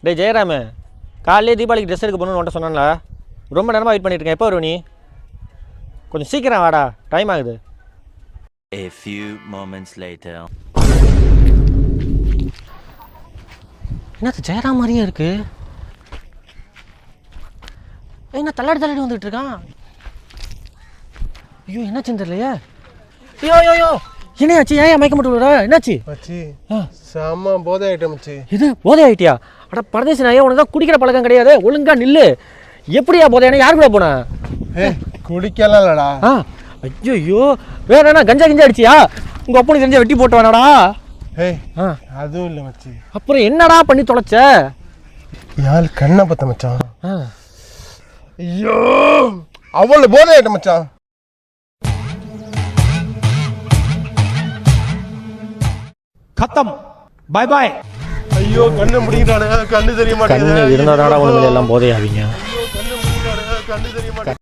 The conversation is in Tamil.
டேய் ஜெயராமு, காலையிலே தீபாவளிக்கு ட்ரெஸ் எடுக்க போகணுன்னு உன்ட்ட சொன்னான்ல, ரொம்ப நேரமாக வெயிட் பண்ணிட்டு இருக்கேன். எப்போ வருவ நீ? கொஞ்சம் சீக்கிரம் வாடா, டைம் ஆகுது. A few moments later. என்னது ஜெயராம் மாதிரியே இருக்கு? என்ன தள்ளாடி வந்துட்டு இருக்கான்? ஐயோ என்னாச்சுன்னு தெரியலையே. ஐயோ என்னாச்சு? ஏன் மயக்க மட்டும் விடுற? என்னாச்சு மச்சி? செம்ம போதை ஐட்டம் மச்சி. இது போதை ஆயிட்டியா? அட பரதேசி நாயே, உனக்கு தான் குடிக்கிற பழக்கம் கிடையாது. ஒழுங்கா நில்லு. எப்படியா போதை? யார் கூட போன? குடிக்கலாம் இல்லடா. ஐயோ வேற என்ன கஞ்சா அடிச்சியா? உங்க அப்பனு தெரிஞ்ச வெட்டி போட்டு வேணாடா. அதுவும் இல்லை மச்சி. அப்புறம் என்னடா பண்ணி தொலைச்ச? யாழ் கண்ணை பத்த மச்சான். ஐயோ அவ்வளோ போதை ஐட்டம் மச்சான். खत्म बाय बाय. ஐயோ கண்ணு முடிக்கிறானே, கண்ணு தெரிய மாட்டேங்குது. இருந்தாடா உண்மையில எல்லாம் போதையாவீங்க. கண்ணு முடிக்கிறானே, கண்ணு தெரிய மாட்டேங்குது.